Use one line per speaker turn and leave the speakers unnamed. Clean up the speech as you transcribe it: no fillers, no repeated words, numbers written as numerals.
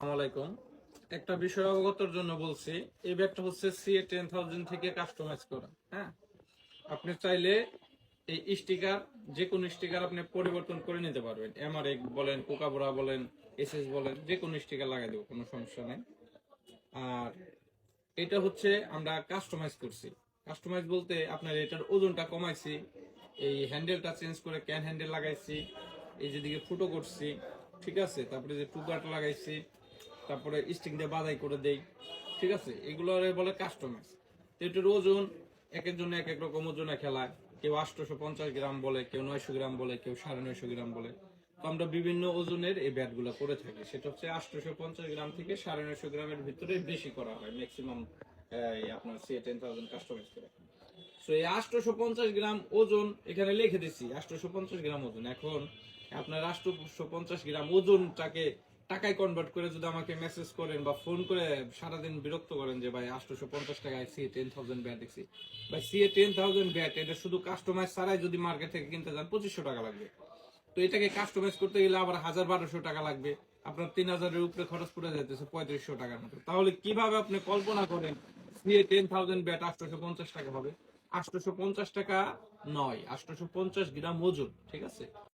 আসসালামাইকুম। একটা বিষয় অবগতর জন্য বলছি, এই ব্যাগটা হচ্ছে CA-10000 থেকে কাস্টমাইজ করা। হ্যাঁ, আপনি চাইলে এই স্টিকার, যে কোনো স্টিকার আপনি পরিবর্তন করে নিতে পারবেন। এমআরএক বলেন, কোকাবোরা বলেন, এসএস বলেন, যে কোনো স্টিকার লাগাই দেবো, কোনো সমস্যা নেই। আর এটা হচ্ছে আমরা কাস্টমাইজ করছি। কাস্টমাইজ বলতে আপনার এটার ওজনটা কমাইছি, এই হ্যান্ডেলটা চেঞ্জ করে ক্যান হ্যান্ডেল লাগাইছি, এই যেদিকে ফুটো করছি, ঠিক আছে, তারপরে যে টুকাট লাগাইছি, তারপরে স্টিং দিয়ে বাধাই করে দেই, ঠিক আছে, এগুলো বলে কাস্টমাইজ। তো এটার ওজন এক একজন এক এক রকম ওজনে খেলায়, কেউ 850 গ্রাম বলে, কেউ 900 গ্রাম বলে, কেউ 950 গ্রাম বলে। তো আমরা বিভিন্ন ওজনের এই ব্যাট গুলো করে থাকি। সেটা হচ্ছে 850 গ্রাম থেকে 950 গ্রামের ভিতরে বেশি করা হয় ম্যাক্সিমাম। আপনার CA-10000 কাস্টমাইজ করে। তো এই 850 গ্রাম ওজন এখানে লিখে দিচ্ছি, 850 গ্রাম ওজন। এখন আপনার 850 গ্রাম ওজনটাকে টাকায় কনভার্ট করে যদি আমাকে মেসেজ করেন বা ফোন করে সারাদিন বিরক্ত করেন যে ভাই 850 টাকায় CA-10000 ব্যাট দেখছি, ভাই CA-10000 ব্যাট এটা শুধু কাস্টমাইজ ছাড়াই যদি মার্কেট থেকে কিনতে যান 2500 টাকা লাগবে। তো এটাকে কাস্টমাইজ করতে গেলে আবার 1000-1200 টাকা লাগবে। আপনার 3000-এর উপরে খরচ পড়ে যাইতেছে 3500 টাকার মতো। তাহলে কিভাবে আপনি কল্পনা করেন CA-10000 ব্যাট 850 টাকা হবে? 850 টাকা নয়, 850 গ্রাম ওজন, ঠিক আছে।